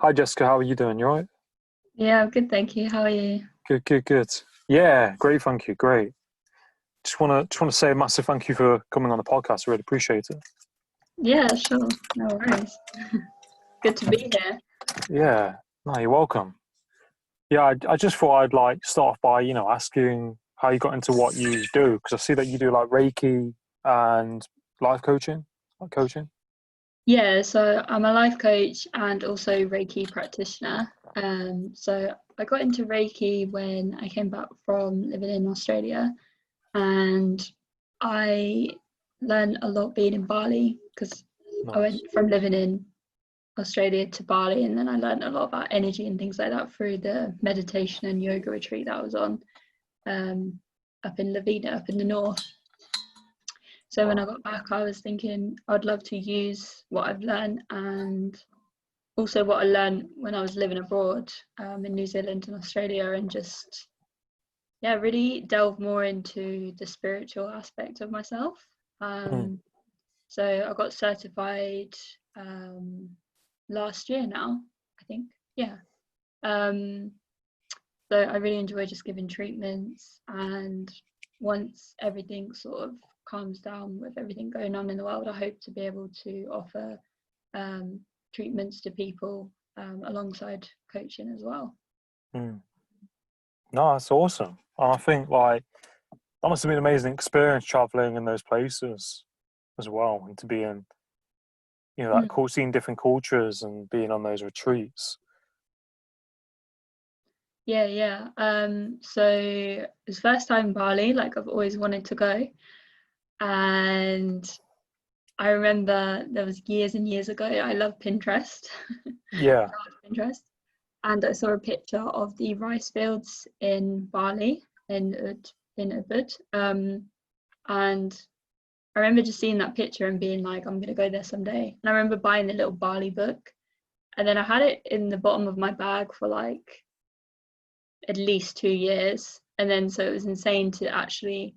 Hi Jessica, how are you doing? You all right? Yeah, I'm good, thank you. How are you? Good, good, good. Yeah, great, thank you. Great. Just wanna say a massive thank you for coming on the podcast. I really appreciate it. Yeah, sure. No worries. Good to be here. Yeah, no, you're welcome. Yeah, I just thought I'd like start off by asking how you got into what you do because I see that you do like Reiki and life coaching, like coaching. Yeah, so I'm a life coach and also Reiki practitioner. So I got into Reiki when I came back from living in Australia, and I learned a lot being in Bali because I Nice. went from living in Australia to Bali, and then I learned a lot about energy and things like that through the meditation and yoga retreat that I was on up in Lavina, up in the north. So when I Wow. got back, I was thinking I'd love to use what I've learned and also what I learned when I was living abroad in New Zealand and Australia, and just really delve more into the spiritual aspect of myself. Mm, Um, so I got certified um, last year now, I think. Yeah. Um, so I really enjoy just giving treatments, and once everything sort of calms down with everything going on in the world, I hope to be able to offer um, treatments to people alongside coaching as well. mm. No, that's awesome. And I think like that must have been an amazing experience traveling in those places as well, and to be in that Mm. cool, seeing different cultures and being on those retreats. Yeah, yeah. So it was first time in Bali, like I've always wanted to go. And I remember there was years and years ago, I love Pinterest. Yeah. Pinterest. And I saw a picture of the rice fields in Bali, in Ubud. And I remember just seeing that picture and being like, I'm gonna go there someday. And I remember buying the little Bali book, and then I had it in the bottom of my bag for like at least 2 years. And then so it was insane to actually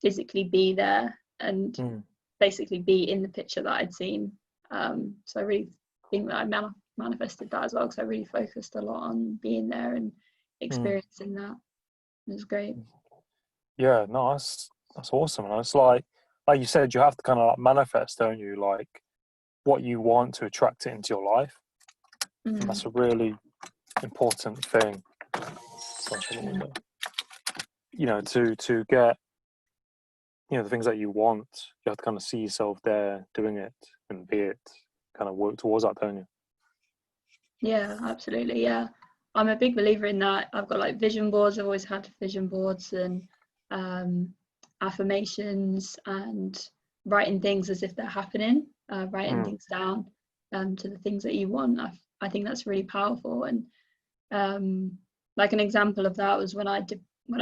physically be there and Mm, basically be in the picture that I'd seen. So I really think that I manifested that as well, because I really focused a lot on being there and mm. experiencing that. It was great. Yeah, no, that's awesome. And it's like you said, you have to kind of like manifest, don't you? Like what you want to attract it into your life. And Mm, that's a really important thing. Gosh, mm. to get the things that you want, you have to kind of see yourself there doing it and be it, kind of work towards that, don't you? Yeah, absolutely. Yeah. I'm a big believer in that. I've got like vision boards. I've always had vision boards and um, affirmations and writing things as if they're happening, writing Mm, things down to the things that you want. I think that's really powerful. And um, like an example of that was when I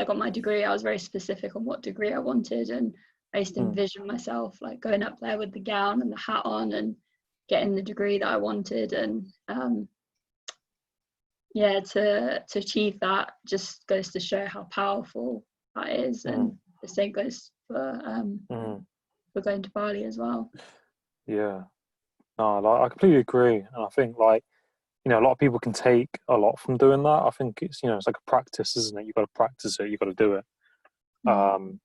got my degree, I was very specific on what degree I wanted, and I used to mm, envision myself like going up there with the gown and the hat on and getting the degree that I wanted. And yeah, to achieve that just goes to show how powerful that is. mm, And the same goes mm. for going to Bali as well. Yeah. No, like, I completely agree. And I think like, a lot of people can take a lot from doing that. I think it's like a practice, isn't it? You've got to practice it. You've got to do it. Mm.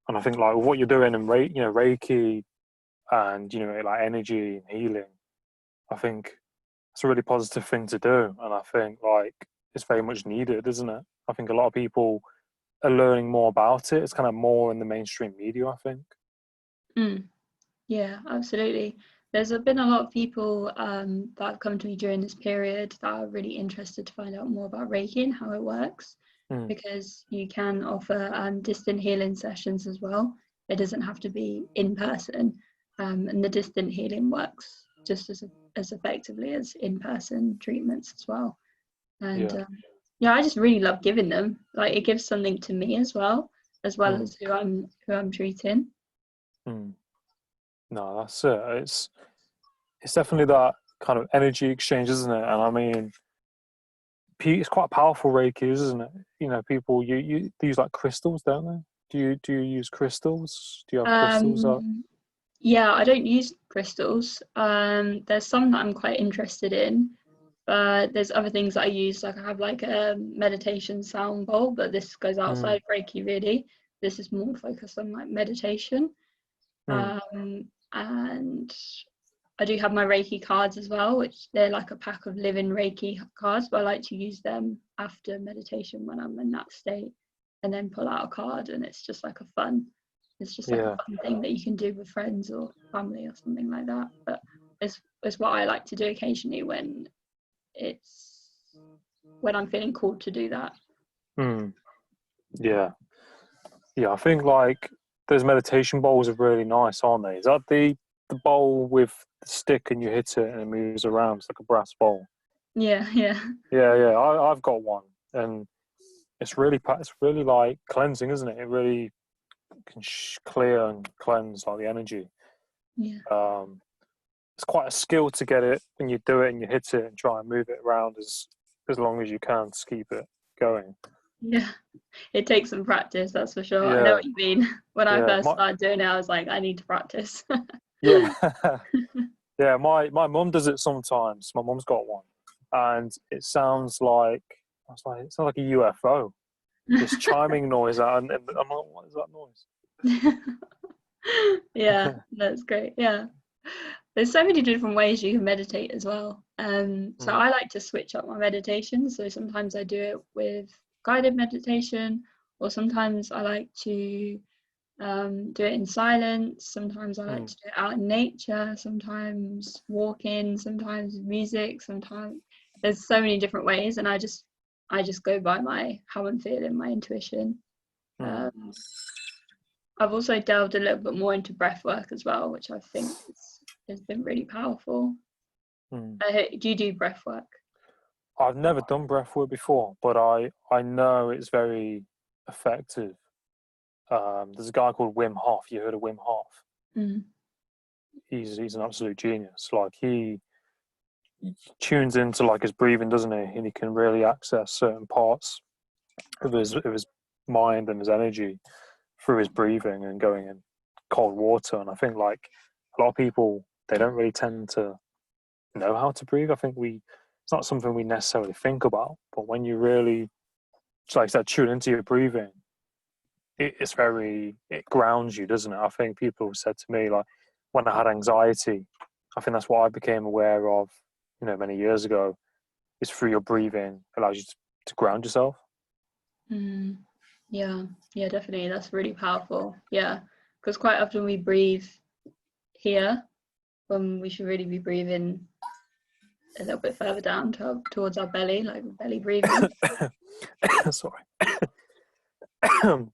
And I think like what you're doing in Reiki and like energy and healing, I think it's a really positive thing to do. And I think like it's very much needed, isn't it? I think a lot of people are learning more about it. It's kind of more in the mainstream media, I think. Mm. Yeah, absolutely. There's been a lot of people that have come to me during this period that are really interested to find out more about Reiki and how it works, Mm, because you can offer distant healing sessions as well. It doesn't have to be in person, and the distant healing works just as effectively as in person treatments as well. And yeah. yeah, I just really love giving them. Like it gives something to me as well Mm, as who I'm treating. mm. No, that's it. It's definitely that kind of energy exchange, isn't it? And I mean, it's quite powerful Reiki, isn't it? People you they use like crystals, don't they? Do you use crystals? Do you have crystals up? Um, yeah, I don't use crystals. There's some that I'm quite interested in. But there's other things that I use, like I have like a meditation sound bowl, but this goes outside Reiki really. This is more focused on like meditation. And I do have my Reiki cards as well, which they're like a pack of living Reiki cards, but I like to use them after meditation when I'm in that state, and then pull out a card, and it's just like a fun thing that you can do with friends or family or something like that. But it's what I like to do occasionally when I'm feeling called to do that. Yeah. I think like those meditation bowls are really nice, aren't they? Is that the bowl with the stick and you hit it and it moves around? It's like a brass bowl. Yeah. I've got one, and it's really like cleansing, isn't it? It really can clear and cleanse like the energy. Yeah. It's quite a skill to get it when you do it and you hit it and try and move it around as long as you can to keep it going. Yeah, it takes some practice, that's for sure. I know Yeah, what you mean. When I yeah, first started doing it, I was like, I need to practice. yeah, yeah. My mum does it sometimes. My mum's got one, and it sounds like it sounds like a UFO. This chiming noise out, and I'm like, what is that noise? Yeah, that's great. Yeah, there's so many different ways you can meditate as well. So I like to switch up my meditation. So sometimes I do it with guided meditation, or sometimes I like to do it in silence. Sometimes I like to do it out in nature. Sometimes walking. Sometimes music. Sometimes there's so many different ways, and I just go by how I'm feeling, my intuition. I've also delved a little bit more into breath work as well, which I think has been really powerful. Do you do breath work? I've never done breathwork before, but I know it's very effective. There's a guy called Wim Hof. You heard of Wim Hof? He's an absolute genius. Like he tunes into like his breathing, doesn't he? And he can really access certain parts of his mind and his energy through his breathing and going in cold water. And I think like a lot of people, they don't really tend to know how to breathe. I think it's not something we necessarily think about, but when you really, like I said, tune into your breathing, it grounds you, doesn't it? I think people have said to me, like when I had anxiety, I think that's what I became aware of, many years ago, is through your breathing allows you to ground yourself. Yeah, definitely. That's really powerful. Yeah, because quite often we breathe here when we should really be breathing a little bit further down towards our belly, like belly breathing. Sorry. I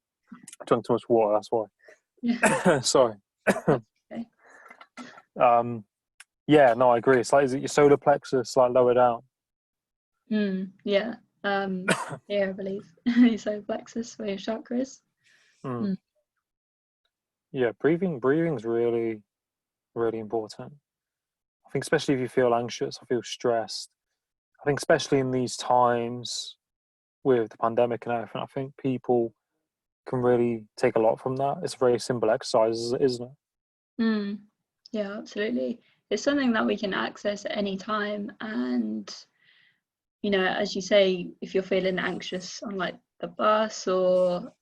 drank too much water, that's why. Yeah. Sorry. Okay. Yeah, no, I agree. It's like, is it your solar plexus, like lower down? Yeah. Yeah, I believe. Your solar plexus for your chakras. Yeah, breathing's really, really important. I think especially if you feel anxious, I feel stressed. I think especially in these times with the pandemic and everything, I think people can really take a lot from that. It's a very simple exercise, isn't it? Yeah, absolutely. It's something that we can access at any time, and as you say, if you're feeling anxious on like the bus or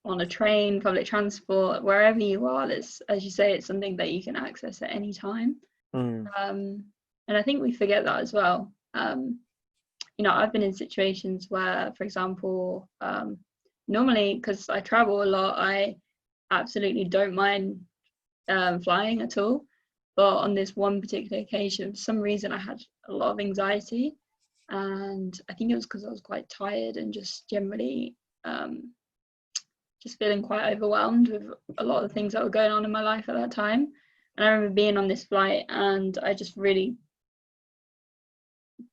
on a train, public transport, wherever you are, as you say, it's something that you can access at any time. And I think we forget that as well. I've been in situations where, for example, normally, because I travel a lot, I absolutely don't mind flying at all. But on this one particular occasion, for some reason, I had a lot of anxiety. And I think it was because I was quite tired and just generally just feeling quite overwhelmed with a lot of the things that were going on in my life at that time. And I remember being on this flight, and I just really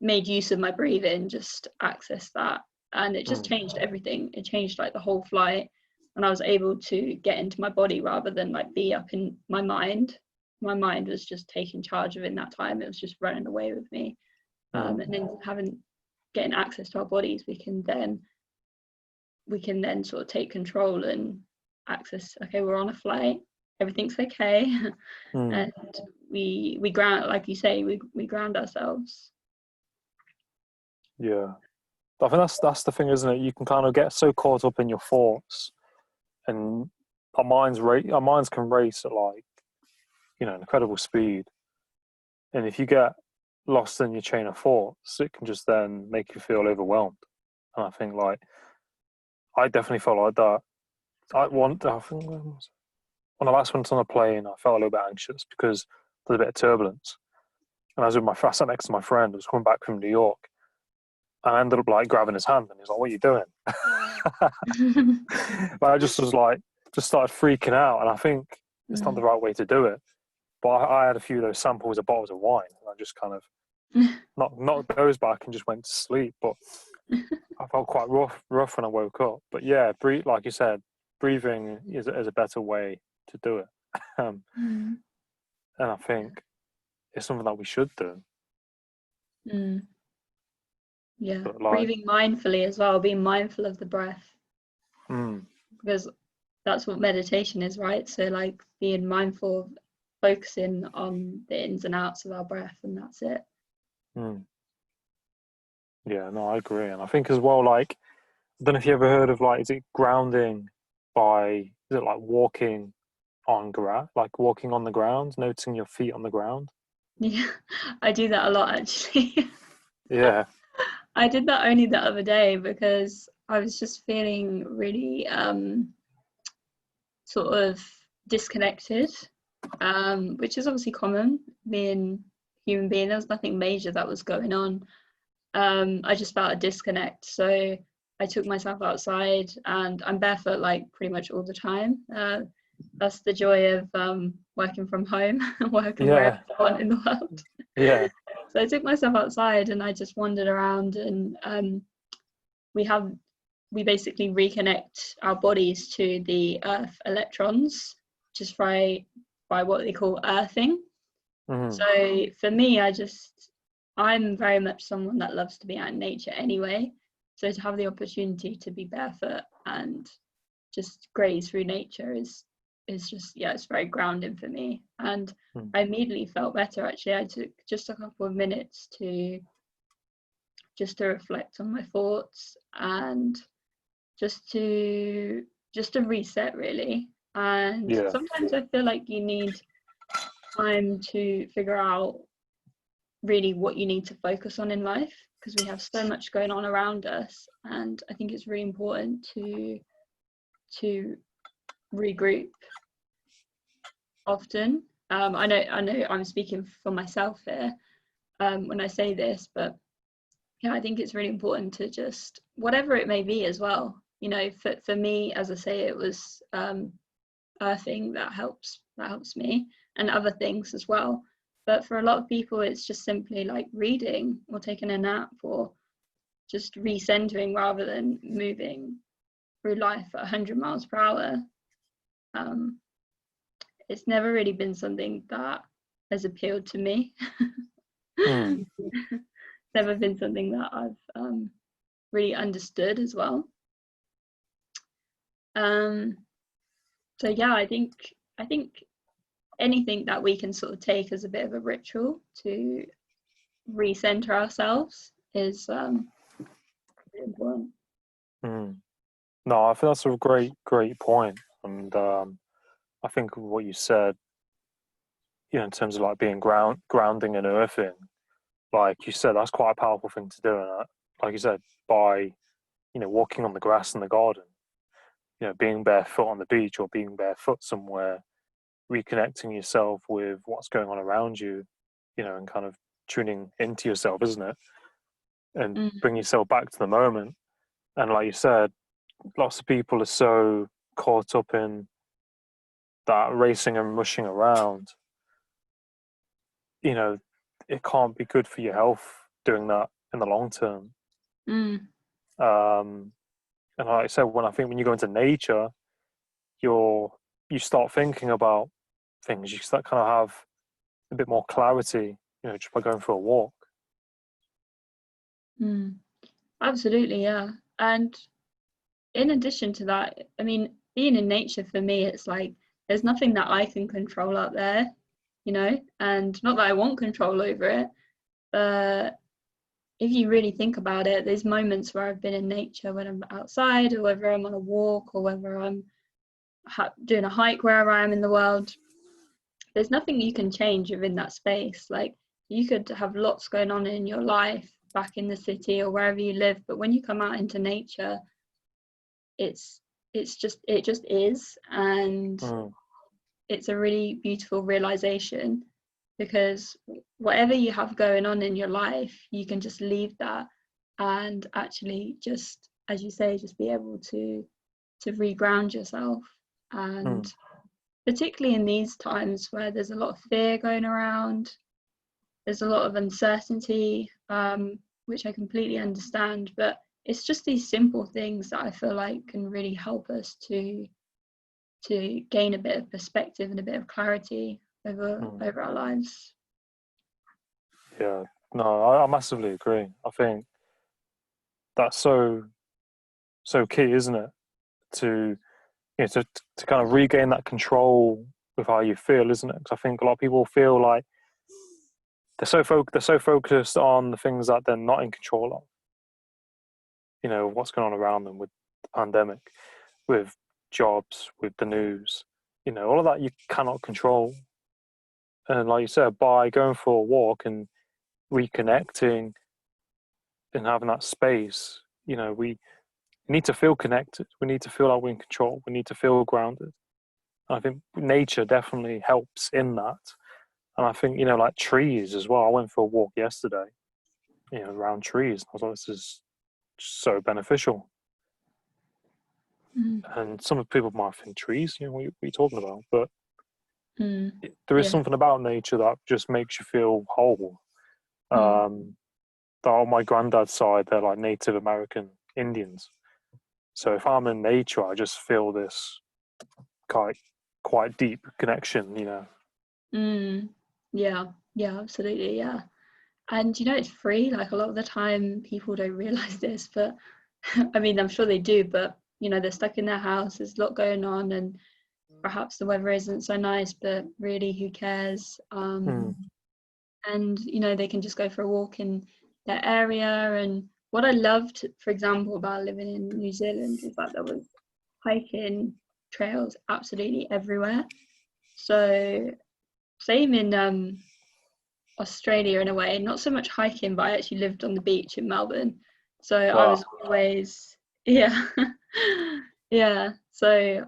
made use of my breathing, just access that, and it just changed everything. It changed like the whole flight, and I was able to get into my body rather than like be up in my mind. My mind was just taking charge of it in that time. It was just running away with me. And then getting access to our bodies, we can then sort of take control and access, okay, we're on a flight, everything's okay. And we ground, like you say, we ground ourselves. Yeah. I think that's the thing, isn't it? You can kind of get so caught up in your thoughts, and our minds can race at like, incredible speed. And if you get lost in your chain of thoughts, it can just then make you feel overwhelmed. And I think like I definitely felt like that. I think when I last went on a plane, I felt a little bit anxious because there's a bit of turbulence. And I was with I sat next to my friend who was coming back from New York, and I ended up like grabbing his hand, and he's like, "What are you doing?" But I just was like, just started freaking out, and I think it's not the right way to do it. But I had a few of those samples of bottles of wine, and I just kind of knocked those back and just went to sleep. But I felt quite rough when I woke up. But yeah, breathe, like you said, breathing is a better way to do it. Mm. And I think it's something that we should do. Mm. Yeah, But like, breathing mindfully as well, being mindful of the breath, mm, because that's what meditation is, right? So like being mindful of focusing on the ins and outs of our breath, and that's it. mm, yeah, no, I agree. And I think as well, like, I don't know if you ever heard of like, is it grounding is it like walking on like walking on the ground, noticing your feet on the ground? Yeah, I do that a lot actually. Yeah. I did that only the other day because I was just feeling really sort of disconnected, which is obviously common being human being. There was nothing major that was going on. I just felt a disconnect. So I took myself outside, and I'm barefoot like pretty much all the time. That's the joy of working from home and working wherever Yeah. I want in the world. Yeah. So I took myself outside and I just wandered around, and we have we basically reconnect our bodies to the earth electrons just by what they call earthing. Mm, So for me, I'm very much someone that loves to be out in nature anyway. So to have the opportunity to be barefoot and just graze through nature is just, yeah, it's very grounding for me. And mm, I immediately felt better actually. I took just a couple of minutes to reflect on my thoughts and just to reset really. And yeah. sometimes I feel like you need time to figure out really what you need to focus on in life, because we have so much going on around us, and I think it's really important to regroup often. I know I'm speaking for myself here when I say this, but yeah, I think it's really important to just, whatever it may be as well, for me, as I say, it was earthing that helps me, and other things as well. But for a lot of people, it's just simply like reading or taking a nap or just recentering rather than moving through life at 100 miles per hour. Um, it's never really been something that has appealed to me. Mm, Never been something that I've really understood as well. Um, so yeah, I think anything that we can sort of take as a bit of a ritual to recenter ourselves is really important. mm. No, I think that's a great point. And I think what you said, in terms of like being grounding and earthing, like you said, that's quite a powerful thing to do. And like you said, by walking on the grass in the garden, being barefoot on the beach or being barefoot somewhere, reconnecting yourself with what's going on around you, and kind of tuning into yourself, isn't it? And Mm, bring yourself back to the moment. And like you said, lots of people are so caught up in that racing and rushing around, you know, it can't be good for your health doing that in the long term. mm, Um, and like I said, when you go into nature, you start thinking about things. You start kind of have a bit more clarity, just by going for a walk. mm. Absolutely, yeah. And in addition to that, I mean, being in nature for me, it's like there's nothing that I can control out there, and not that I want control over it, but if you really think about it, there's moments where I've been in nature when I'm outside, or whether I'm on a walk, or whether I'm doing a hike wherever I am in the world. There's nothing you can change within that space. Like, you could have lots going on in your life back in the city or wherever you live, but when you come out into nature, it just is. And it's a really beautiful realization, because whatever you have going on in your life, you can just leave that and actually, just as you say, just be able to reground yourself. And particularly in these times where there's a lot of fear going around, there's a lot of uncertainty, which I completely understand, but it's just these simple things that I feel like can really help us to gain a bit of perspective and a bit of clarity over our lives. Yeah, no, I massively agree. I think that's so key, isn't it? To to kind of regain that control with how you feel, isn't it? Because I think a lot of people feel like they're so focused on the things that they're not in control of. You know, what's going on around them with the pandemic, with jobs, with the news. You know, all of that you cannot control. And like you said, by going for a walk and reconnecting and having that space, you know, we need to feel connected. We need to feel like we're in control. We need to feel grounded. And I think nature definitely helps in that. And I think, you know, like trees as well. I went for a walk yesterday, you know, around trees. I was like, this is so beneficial. And some people might think trees, you know, what are you talking about? But there is something about nature that just makes you feel whole. On my granddad's side, they're like Native American Indians. So if I'm in nature, I just feel this quite deep connection, you know. Yeah, absolutely, yeah. And you know, it's free. Like, a lot of the time people don't realize this, but I mean, I'm sure they do, but you know, they're stuck in their house, there's a lot going on, and perhaps the weather isn't so nice, but really, who cares? And you know, they can just go for a walk in their area. And what I loved, for example, about living in New Zealand is that there was hiking trails absolutely everywhere. So same in Australia in a way, not so much hiking, but I actually lived on the beach in Melbourne. So I was always, yeah, yeah. So,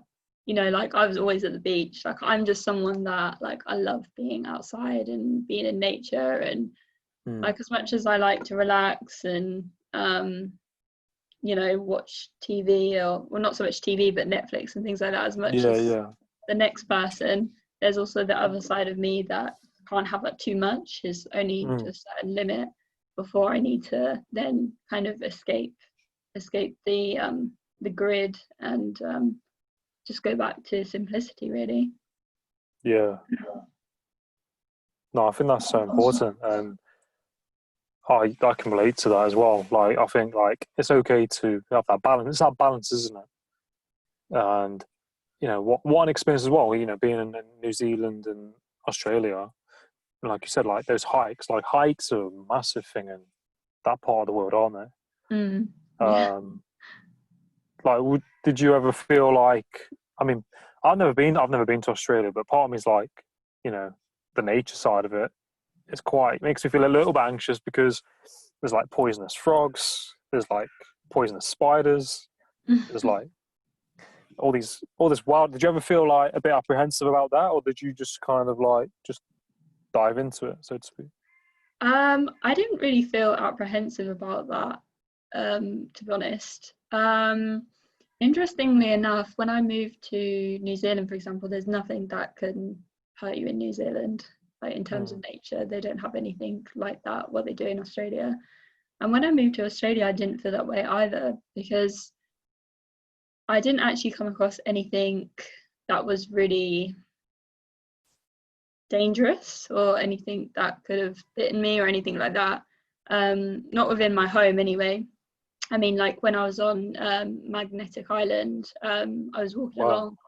you know, like, I was always at the beach. Like, I'm just someone that, like, I love being outside and being in nature. And like, as much as I like to relax and, you know, watch TV, or, well, not so much TV, but Netflix and things like that, as much as the next person, there's also the other side of me that can't have that too much, is only to a certain limit before I need to then kind of escape the grid and just go back to simplicity, really. Yeah. No, I think that's so important, and I can relate to that as well. Like, I think, like, it's okay to have that balance. It's that balance, isn't it? And you know, what an experience as well. You know, being in New Zealand and Australia, and like you said, like those hikes. Like, hikes are a massive thing in that part of the world, aren't they? Yeah. Like, did you ever feel like? I mean, I've never been to Australia, but part of me is like, you know, the nature side of it. It's makes me feel a little bit anxious, because there's like poisonous frogs, there's like poisonous spiders, there's like all this wild. Did you ever feel like a bit apprehensive about that, or did you just kind of like just dive into it, so to speak? I didn't really feel apprehensive about that, to be honest. Interestingly enough, when I moved to New Zealand, for example, there's nothing that can hurt you in New Zealand. Like, in terms of nature, they don't have anything like that, what they do in Australia. And when I moved to Australia, I didn't feel that way either, because I didn't actually come across anything that was really dangerous, or anything that could have bitten me or anything like that. Not within my home anyway. I mean, like, when I was on Magnetic Island, I was walking along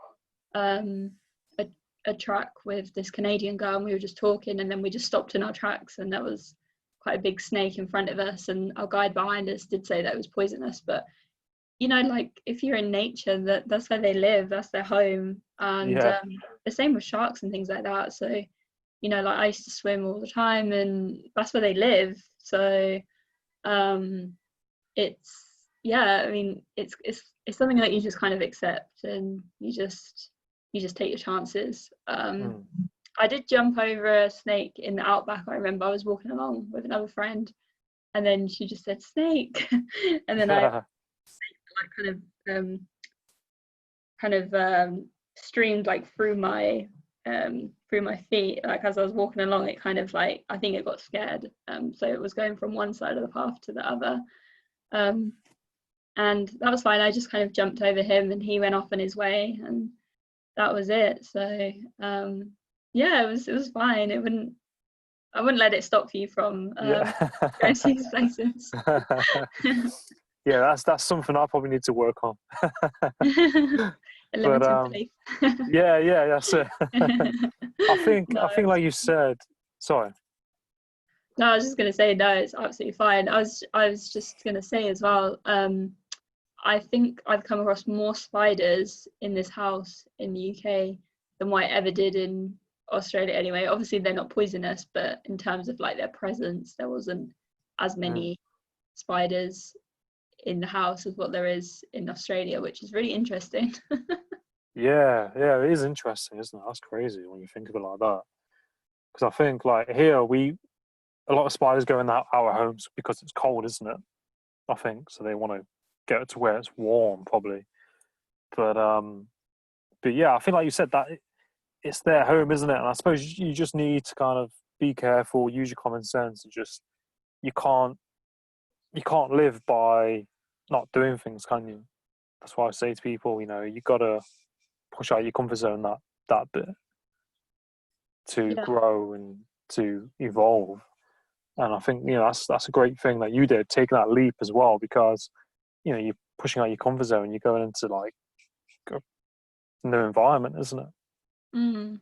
a track with this Canadian girl, and we were just talking, and then we just stopped in our tracks, and there was quite a big snake in front of us, and our guide behind us did say that it was poisonous. But you know, like if you're in nature, that's where they live, that's their home. And Yeah. the same with sharks and things like that. So you know, like I used to swim all the time, and that's where they live. So it's, yeah, I mean, it's something that you just kind of accept, and you just take your chances. I did jump over a snake in the outback. I remember I was walking along with another friend, and then she just said snake, and then I Yeah. like kind of streamed like through my feet, like as I was walking along. It kind of like, I think it got scared, so it was going from one side of the path to the other, and that was fine. I just kind of jumped over him, and he went off on his way, and that was it. So yeah, it was fine. I wouldn't let it stop you from Yeah. going to these places. Yeah, that's something I probably need to work on. A But limited belief. yeah, that's it. I No, think like you said, sorry. no, I was just gonna say no. It's absolutely fine. I was just gonna say as well. I think I've come across more spiders in this house in the UK than what I ever did in Australia. Anyway, obviously they're not poisonous, but in terms of like their presence, there wasn't as Mm. many spiders in the house as what there is in Australia, which is really interesting. Yeah, it is interesting, isn't it? That's crazy when you think of it like that. Because I think like here a lot of spiders go in our homes because it's cold, isn't it? I think so. They want to get to where it's warm, probably. But but yeah, I think like you said that it's their home, isn't it? And I suppose you just need to kind of be careful, use your common sense, and just you can't you can't live by not doing things, can you? That's why I say to people, you know, you gotta push out your comfort zone that bit to Yeah, grow and to evolve. And I think that's a great thing that you did, taking that leap as well, because you're pushing out your comfort zone, you're going into like a new environment, isn't it? mm,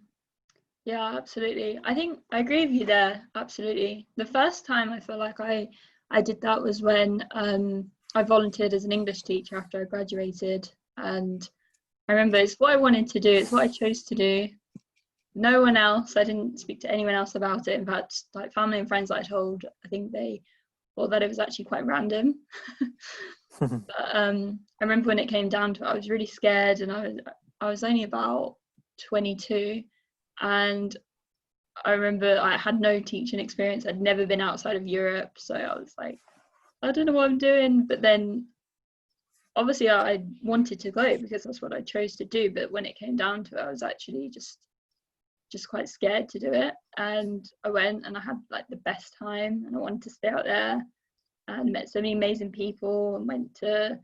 yeah, absolutely. I think I agree with you there. Absolutely. The first time I feel like I did that was when I volunteered as an English teacher after I graduated, and I remember it's what I wanted to do. It's what I chose to do. No one else. I didn't speak to anyone else about it. In fact, like family and friends that I told, I think they thought that it was actually quite random. But I remember when it came down to it, I was really scared, and I was only about 22, and I remember I had no teaching experience. I'd never been outside of Europe, so I was like, I don't know what I'm doing. But then obviously I wanted to go because that's what I chose to do. But when it came down to it, I was actually just quite scared to do it. And I went, and I had like the best time, and I wanted to stay out there, and met so many amazing people, and went to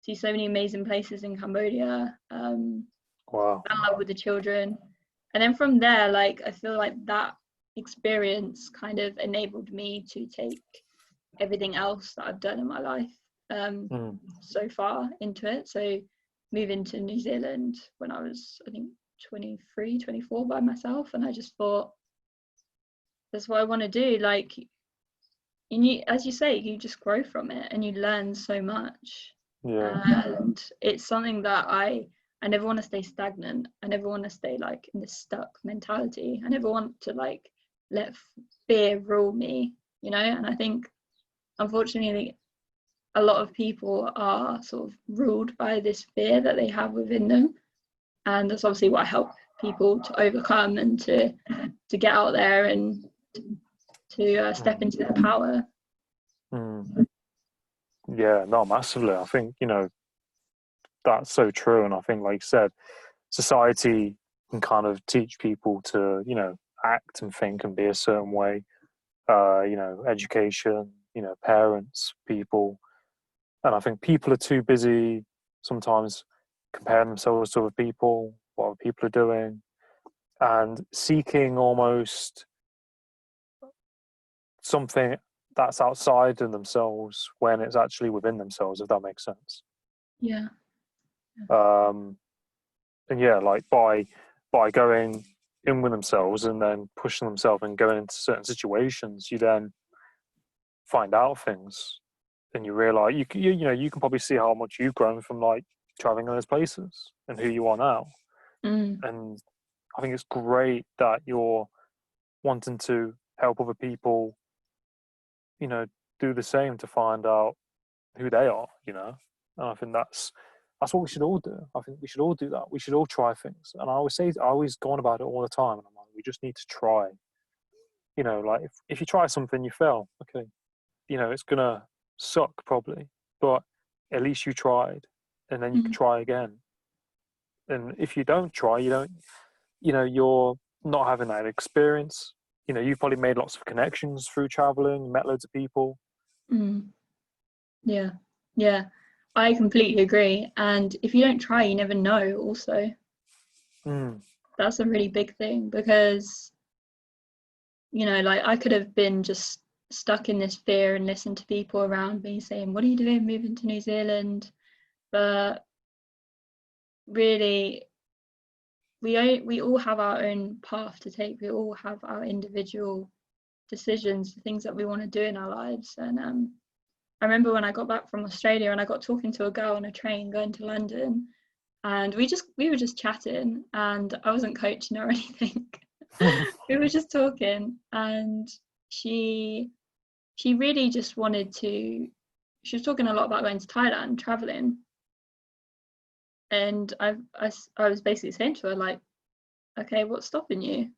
see so many amazing places in Cambodia. Wow. Fell in love with the children, and then from there, like I feel like that experience kind of enabled me to take everything else that I've done in my life Mm. so far into it. So moving to New Zealand when I was, I think, 23, 24 by myself, and I just thought that's what I want to do. Like, as you say, you just grow from it and you learn so much, Yeah. and it's something that I never want to stay stagnant. I never want to stay like in this stuck mentality. I never want to like let fear rule me, you know. And I think unfortunately a lot of people are sort of ruled by this fear that they have within them, and that's obviously what I help people to overcome, and to get out there and to step Mm. into their power. Mm. Yeah, no, massively. I think, that's so true. And I think, like you said, society can kind of teach people to, act and think and be a certain way. Education, parents, people. And I think people are too busy sometimes comparing themselves to other people, what other people are doing, and seeking almost something that's outside of themselves when it's actually within themselves, if that makes sense. Yeah. Um, and yeah, like by going in with themselves and then pushing themselves and going into certain situations, you then find out things, and you realize you know you can probably see how much you've grown from like traveling those places and who you are now. Mm, And I think it's great that you're wanting to help other people, you know, do the same to find out who they are, you know. And I think that's what we should all do. I think we should all do that. We should all try things. And I always go on about it all the time. And I'm like, we just need to try. You know, like if you try something, you fail. Okay, you know, it's gonna suck probably, but at least you tried, and then you can mm, try again. And if you don't try, you don't, you know, you're not having that experience. You know, you've probably made lots of connections through traveling, met loads of people. mm. Yeah, yeah, I completely agree. And if you don't try, you never know. Also, Mm, that's a really big thing because, like I could have been just stuck in this fear and listened to people around me saying, "What are you doing moving to New Zealand?" But really, we all have our own path to take. We all have our individual decisions, the things that we want to do in our lives. And I remember when I got back from Australia and I got talking to a girl on a train going to London, and we were just chatting, and I wasn't coaching or anything. We were just talking, and she really just wanted to. She was talking a lot about going to Thailand, traveling, and I was basically saying to her like, okay, what's stopping you?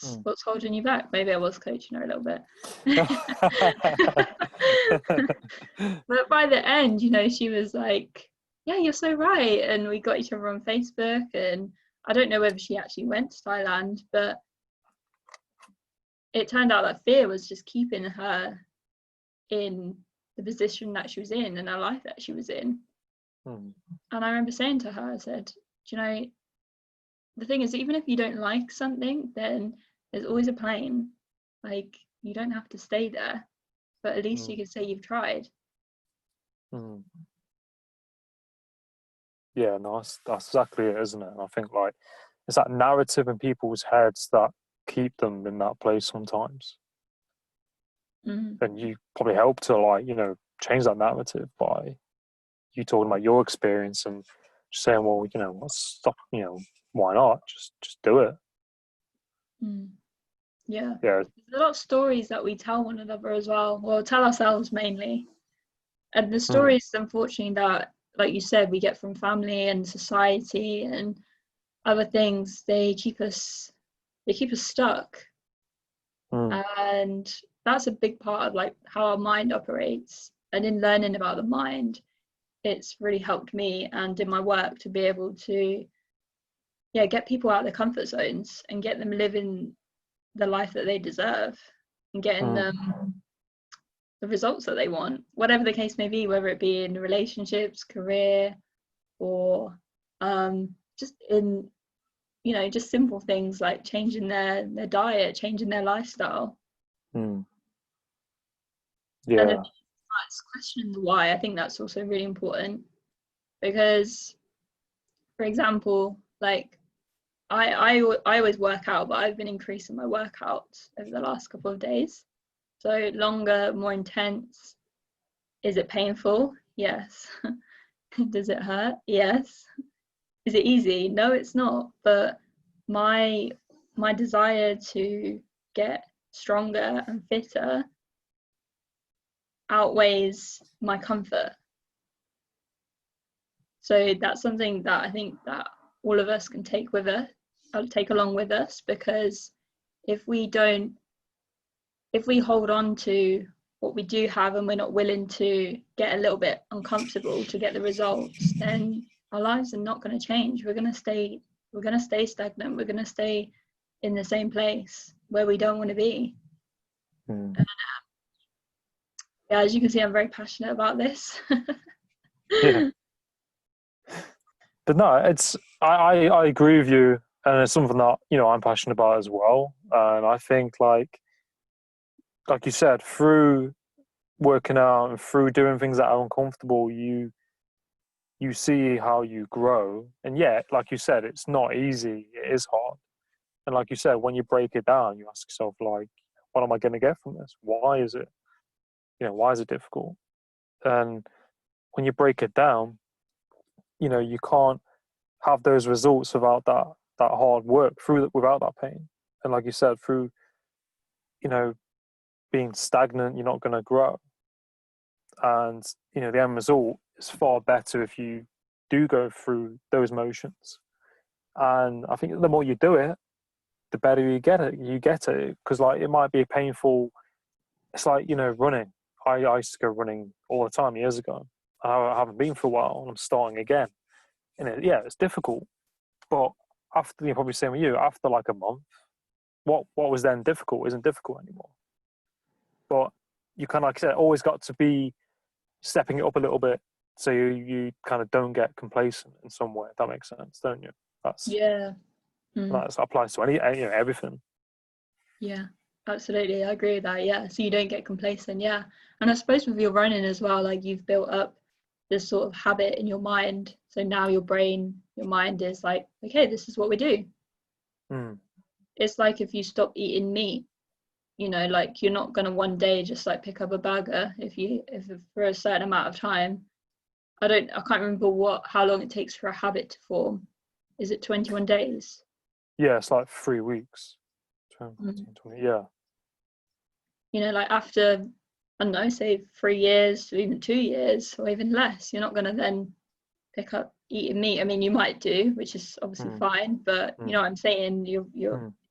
mm. What's holding you back? Maybe I was coaching her a little bit. But by the end, she was like, yeah, you're so right. And we got each other on Facebook. And I don't know whether she actually went to Thailand, but it turned out that fear was just keeping her in the position that she was in and her life that she was in. Mm, And I remember saying to her, I said, do you know, the thing is, even if you don't like something, then there's always a plane. Like, you don't have to stay there, but at least you mm, can say you've tried. mm. Yeah, no, that's exactly it, isn't it? And I think like it's that narrative in people's heads that keep them in that place sometimes. Mm, And you probably help to like, you know, change that narrative by you talking about your experience and just saying, well, you know, what's stop, you know, why not? Just do it. mm. Yeah. Yeah. There's a lot of stories that we tell one another as well. Well, tell ourselves mainly. And the Mm, stories, unfortunately, that, like you said, we get from family and society and other things, they keep us stuck. mm, And that's a big part of like how our mind operates. And in learning about the mind, it's really helped me and in my work to be able to, yeah, get people out of their comfort zones and get them living the life that they deserve and getting mm, them the results that they want, whatever the case may be, whether it be in relationships, career, or just in, just simple things like changing their diet, changing their lifestyle. mm. And then Yeah. it's questioning the why. I think that's also really important because, for example, like I always work out, but I've been increasing my workouts over the last couple of days. So longer, more intense. Is it painful? Yes. Does it hurt? Yes. Is it easy? No, it's not. But my my desire to get stronger and fitter outweighs my comfort. So that's something that I think that all of us can take with us, take along with us, because if we don't, if we hold on to what we do have and we're not willing to get a little bit uncomfortable to get the results, then our lives are not going to change. We're going to stay stagnant. We're going to stay in the same place where we don't want to be. Mm. Yeah, as you can see, I'm very passionate about this. Yeah. But no, it's I agree with you, and it's something that you know I'm passionate about as well. And I think like you said, through working out and through doing things that are uncomfortable, you see how you grow. And yet, like you said, it's not easy. It is hard. And like you said, when you break it down, you ask yourself like, what am I going to get from this? Why is it? why is it difficult? And when you break it down, you can't have those results without that hard work, without that pain. And like you said, through you know being stagnant, you're not going to grow. And the end result is far better if you do go through those motions. And I think the more you do it, the better you get it. Because like it might be painful. It's like running. I used to go running all the time years ago. I haven't been for a while, and I'm starting again. And it's difficult. But after, you're probably same with you, after like a month, what was then difficult isn't difficult anymore. But you kind of, like I said, always got to be stepping it up a little bit, so you kind of don't get complacent in some way. If that makes sense, don't you? Yeah. That applies to everything. Yeah, absolutely. I agree with that. Yeah. So you don't get complacent. Yeah. And I suppose with your running as well, like you've built up this sort of habit in your mind. So now your mind is like, okay, this is what we do. It's like if you stop eating meat, like you're not going to one day just like pick up a burger if for a certain amount of time. I can't remember how long it takes for a habit to form. Is it 21 days? Yeah, it's like 3 weeks. 20, yeah. Like after, I don't know, say 3 years or even 2 years or even less, you're not going to then pick up eating meat. I mean, you might do, which is obviously fine, but you know what I'm saying,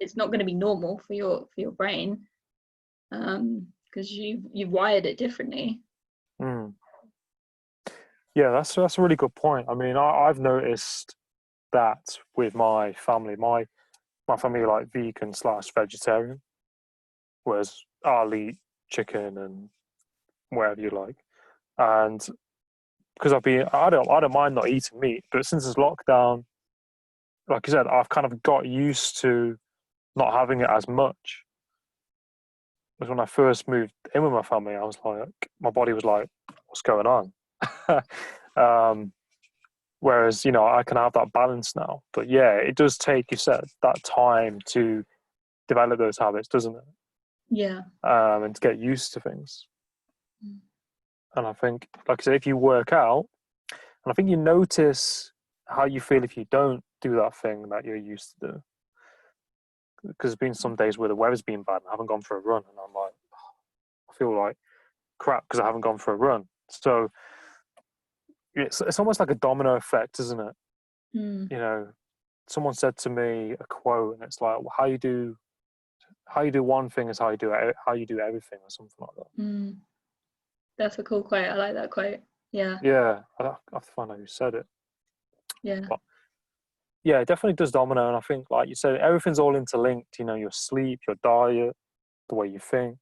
it's not going to be normal for your brain, because you've wired it differently. Yeah, that's a really good point. I mean, I've noticed that with my family. My family are like vegan / vegetarian, whereas I'll eat chicken and whatever you like. And because I don't mind not eating meat, but since it's lockdown, like you said, I've kind of got used to not having it as much. Because when I first moved in with my family, I was like, my body was like, what's going on? Whereas, I can have that balance now. But yeah, it does take, you said, that time to develop those habits, doesn't it? Yeah. And to get used to things. And I think, like I said, if you work out, and I think you notice how you feel if you don't do that thing that you're used to do. Because there's been some days where the weather's been bad and I haven't gone for a run, and I'm like, I feel like crap because I haven't gone for a run. So it's almost like a domino effect, isn't it? Someone said to me a quote, and it's like, well, how you do one thing is how you do everything, or something like that. That's a cool quote. I like that quote. Yeah. Yeah, I have to find out who said it. Yeah. But yeah, it definitely does domino, and I think, like you said, everything's all interlinked. Your sleep, your diet, the way you think.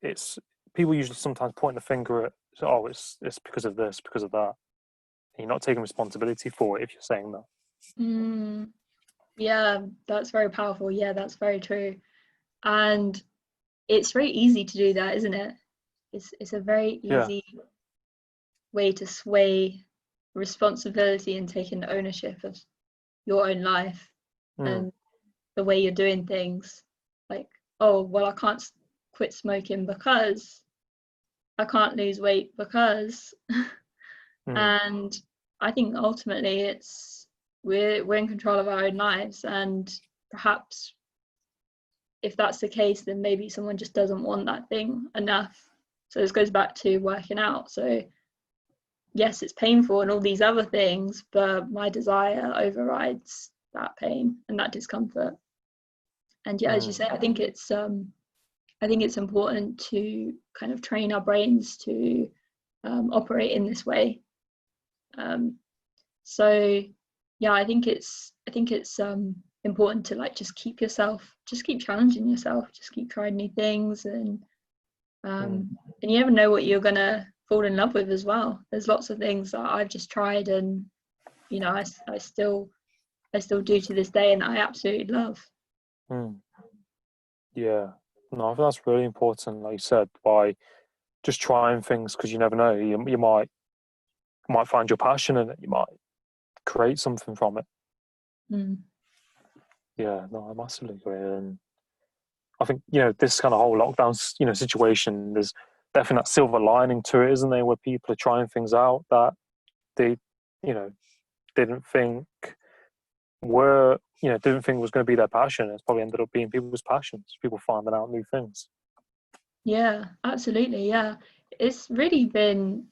It's people usually sometimes point the finger at, oh, it's because of this, because of that. And you're not taking responsibility for it if you're saying that. Yeah, that's very powerful. Yeah, that's very true. And it's very easy to do that, isn't it? It's a very easy way to sway responsibility and taking ownership of your own life and the way you're doing things. Like, oh, well, I can't quit smoking because I can't lose weight because and I think ultimately we're in control of our own lives, and perhaps if that's the case, then maybe someone just doesn't want that thing enough. So this goes back to working out. So yes, it's painful and all these other things, but my desire overrides that pain and that discomfort. And yeah, as you say, I think it's important to kind of train our brains to operate in this way. So yeah, I think it's important to like just keep challenging yourself, just keep trying new things, and you never know what you're gonna fall in love with as well. There's lots of things that I've just tried, and I still do to this day, and I absolutely love. Yeah, no, I think that's really important. Like you said, by just trying things, because you never know, you might find your passion in it. You might create something from it. Yeah, no, I massively agree. And I think this kind of whole lockdown situation, there's definitely that silver lining to it, isn't there, where people are trying things out that they, you know, didn't think didn't think was going to be their passion. It's probably ended up being people's passions, people finding out new things. Yeah, absolutely. Yeah, it's really been,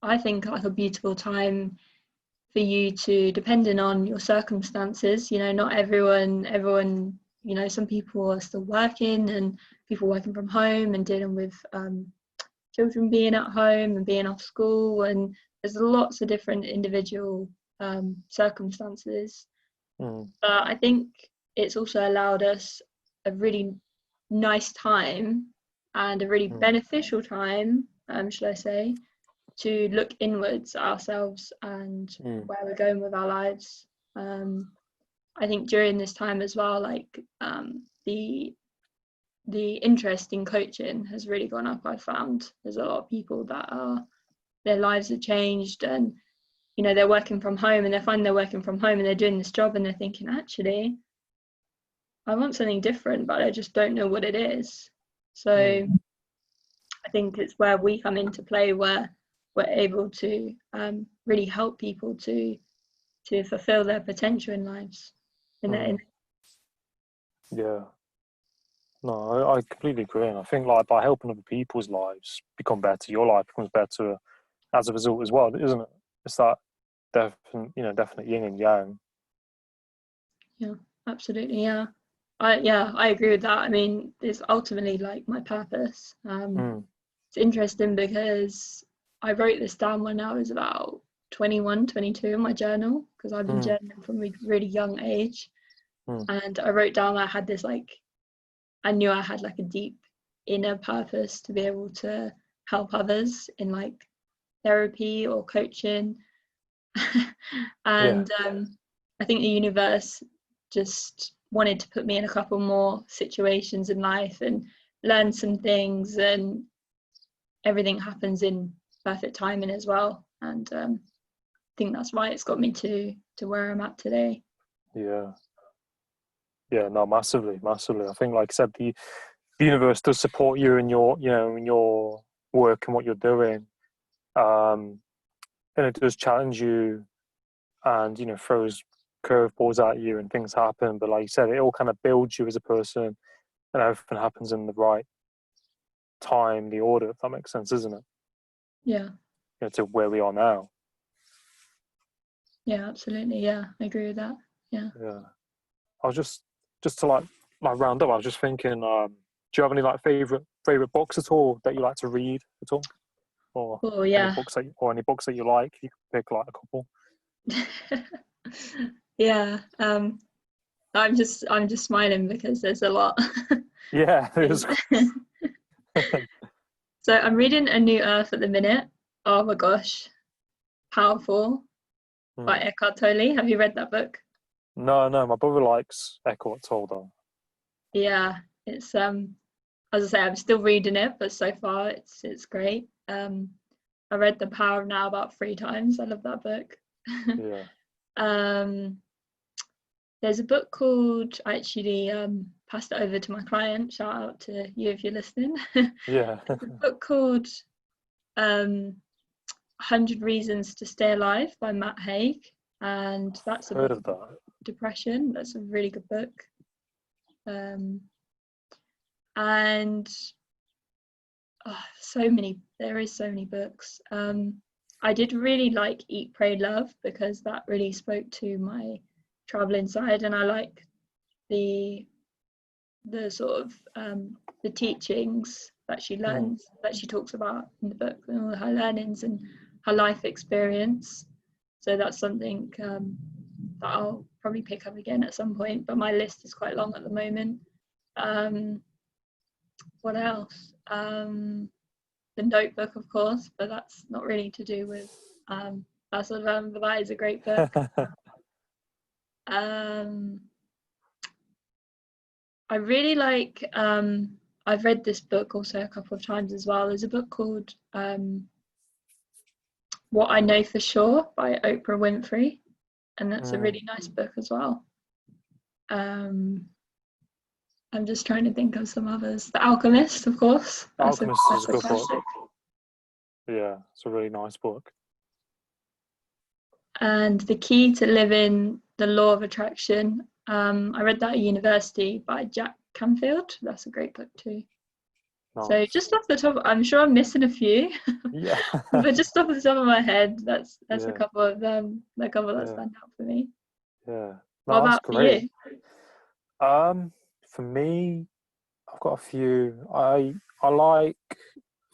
I think, like a beautiful time for you to, depending on your circumstances, not everyone, some people are still working, and people working from home and dealing with children being at home and being off school, and there's lots of different individual circumstances. But I think it's also allowed us a really nice time and a really beneficial time, should I say, to look inwards at ourselves and where we're going with our lives. I think during this time as well, like the interest in coaching has really gone up. I found there's a lot of people that their lives have changed, and they're working from home, and they find they're working from home and they're doing this job and they're thinking, actually, I want something different, but I just don't know what it is. So I think it's where we come into play, where we're able to really help people to fulfill their potential in lives. Yeah. No, I completely agree. And I think like by helping other people's lives become better, your life becomes better as a result as well, isn't it? It's that definite yin and yang. Yeah, absolutely. Yeah. I agree with that. I mean, it's ultimately like my purpose. It's interesting because I wrote this down when I was about 21, 22 in my journal, because I've been journaling from a really young age. And I wrote down I had this I knew I had like a deep inner purpose to be able to help others in like therapy or coaching. And I think the universe just wanted to put me in a couple more situations in life and learn some things, and everything happens in perfect timing as well. And I think that's why it's got me to where I'm at today. Yeah, no, massively. I think, like I said, the universe does support you in your in your work and what you're doing, and it does challenge you, and throws curveballs at you, and things happen. But like you said, it all kind of builds you as a person, and everything happens in the right time, the order. If that makes sense, isn't it? Yeah. To where we are now. Yeah, absolutely. Yeah, I agree with that. Yeah. Yeah. I was just to like round up. I was just thinking, do you have any like favorite books at all that you like to read at all, or Oh yeah. any books that you like? You can pick like a couple. Yeah. I'm just smiling because there's a lot. Yeah, it is. So I'm reading A New Earth at the minute. Oh my gosh, powerful, by Eckhart Tolle. Have you read that book? No, my brother likes Eckhart Tolle. Yeah, it's as I say, I'm still reading it, but so far it's great. I read The Power of Now about 3 times. I love that book. Yeah. There's a book called, I actually passed it over to my client. Shout out to you if you're listening. Yeah. There's a book called 100 Reasons to Stay Alive by Matt Haig, and that's a Heard book of that. about depression. That's a really good book. And there is so many books. I did really like Eat, Pray, Love, because that really spoke to my travel inside, and I like the sort of the teachings that she learns, that she talks about in the book, and all her learnings and her life experience. So that's something that I'll probably pick up again at some point, but my list is quite long at the moment. What else? The Notebook, of course, but that's not really to do with personal development, but that is a great book. I really like, I've read this book also a couple of times as well. There's a book called What I Know for Sure by Oprah Winfrey, and that's a really nice book as well. I'm just trying to think of some others. The Alchemist, of course. Alchemist is That's a a good book. classic. Yeah, it's a really nice book. And The Key to Living the Law of Attraction. I read that at university by Jack Canfield. That's a great book too. So Nice. just off the top, I'm sure I'm missing a few, Yeah. but just off the top of my head, that's a Yeah. couple of them, the couple that Yeah. stand out for me. Yeah. What No, that's about for great. you? For me, I've got a few. I like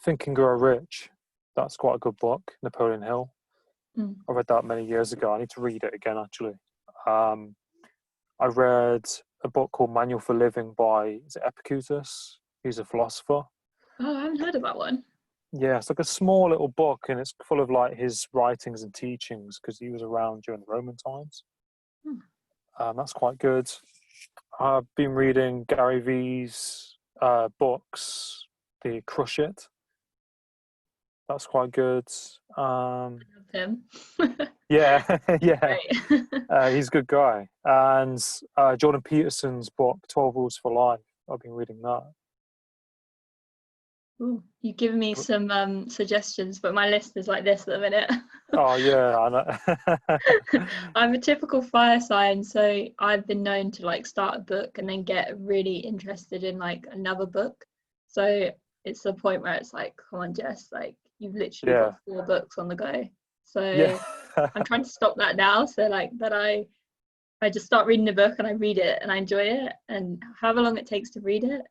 Think and Grow Rich. That's quite a good book. Napoleon Hill. Mm. I read that many years ago. I need to read it again actually. Um, I read a book called Manual for Living by, is it Epictetus? He's a philosopher. Oh, I haven't heard of that one. Yeah, it's like a small little book, and it's full of like his writings and teachings because he was around during the Roman times. Hmm. That's quite good. I've been reading Gary Vee's books, the Crush It. That's quite good. Love him. Yeah, yeah, Great. he's a good guy. And Jordan Peterson's book, 12 Rules for Life. I've been reading that. Ooh, you've given me some suggestions, but my list is like this at the minute. Oh yeah, I know. I'm a typical fire sign, so I've been known to like start a book and then get really interested in like another book. So it's the point where it's like, come on, Jess, like you've literally got Yeah, 4 books on the go. yeah. So I'm trying to stop that now. So like that I just start reading a book and I read it and I enjoy it, and however long it takes to read it,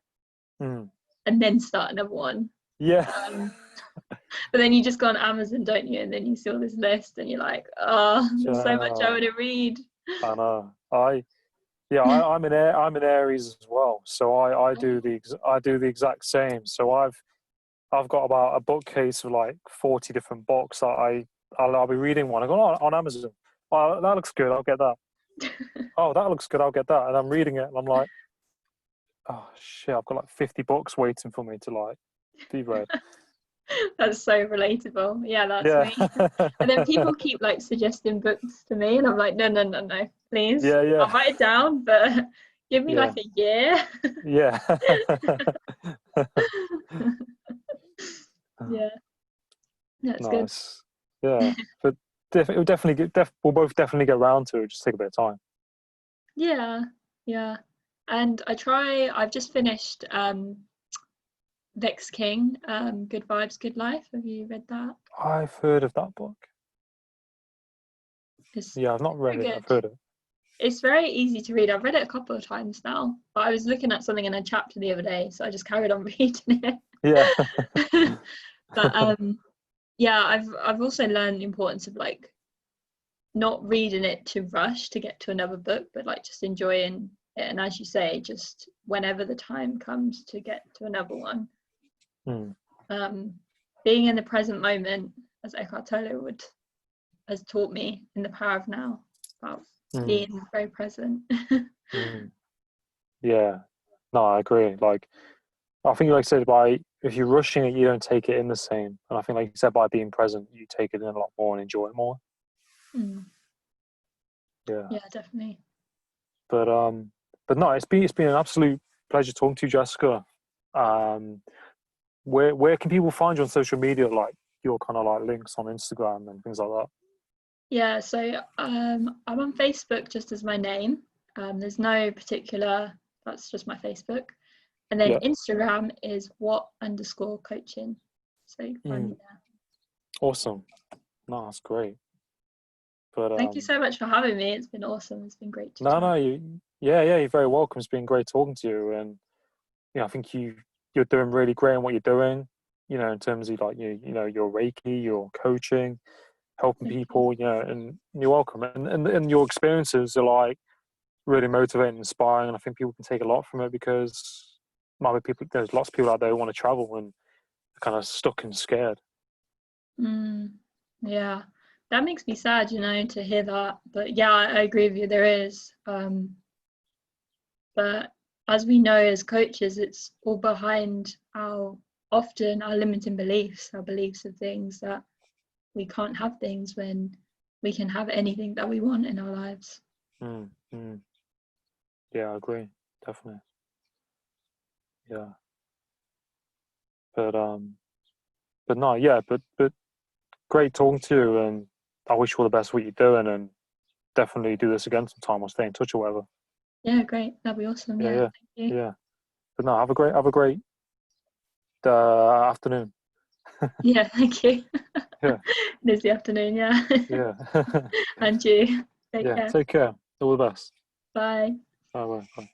Mm. and then start another one. Yeah. Um, but then you just go on Amazon, don't you? And then you see all this list and you're like, oh, there's so much I want Uh, to read. I know. I'm in Aries as well, so I do the exact same. So I've got about a bookcase of like 40 different books that I'll be reading one. I go on Amazon. Oh, that looks good. I'll get that. Oh, that looks good. I'll get that. And I'm reading it, and I'm like, oh shit! I've got like 50 books waiting for me to like be read. That's so relatable. Yeah, that's Yeah, me. And then people keep like suggesting books to me, and I'm like, no, no, no, no, please. yeah, I'll yeah, write it down, but give me yeah, like a year. yeah. Yeah, that's good. Nice. Yeah, but it'll definitely we'll both definitely get around to it. Just take a bit of time. Yeah, yeah. And I've just finished Vex King, Good Vibes, Good Life. Have you read that? I've heard of that book. It's Yeah, I've not read very it. I've good. heard it. It's very easy to read. I've read it a couple of times now, but I was looking at something in a chapter the other day, so I just carried on reading Yeah. it. But yeah, I've also learned the importance of like not reading it to rush to get to another book, but like just enjoying it. And as you say, just whenever the time comes to get to another one. Hmm. Um, Being in the present moment, as Eckhart Tolle would has taught me in The Power of Now, about Hmm. being very present. Hmm. Yeah. No, I agree. Like, I think, like I said, if you're rushing it, you don't take it in the same. And I think, like you said, by being present, you take it in a lot more and enjoy it more. Mm, Yeah. yeah, definitely. But but no, it's been an absolute pleasure talking to you, Jessica. Um, where can people find you on social media? Like your kind of like links on Instagram and things like that. Yeah, so I'm on Facebook just as my name. There's no particular, that's just my Facebook. And then Yeah. Instagram is what_coaching. So you can find me Mm, there. awesome. No, that's great. But Thank you so much for having me. It's been awesome. It's been great to no, chat. no, yeah, you're very welcome. It's been great talking to you, and I think you're doing really great in what you're doing. In terms of like your Reiki, your coaching, helping Thank you. people. And you're welcome. And your experiences are like really motivating, inspiring, and I think people can take a lot from it because might be people. There's lots of people out there who want to travel and are kind of stuck and scared. Mm, yeah, that makes me sad, to hear that. But yeah, I agree with you. There is. But as we know as coaches, it's all behind often our limiting beliefs, our beliefs of things that we can't have things when we can have anything that we want in our lives. Mm, mm. Yeah, I agree. Definitely. Yeah. But no, yeah, but great talking to you, and I wish you all the best for what you're doing, and definitely do this again sometime or stay in touch or whatever. Yeah, great. That'd be awesome. Yeah, Yeah, yeah, thank you. yeah. But no, have a great afternoon. Yeah, thank you. Yeah, It is the afternoon, yeah. yeah, And you. Take yeah. care. Take care. All the best. Bye. Bye bye. Bye.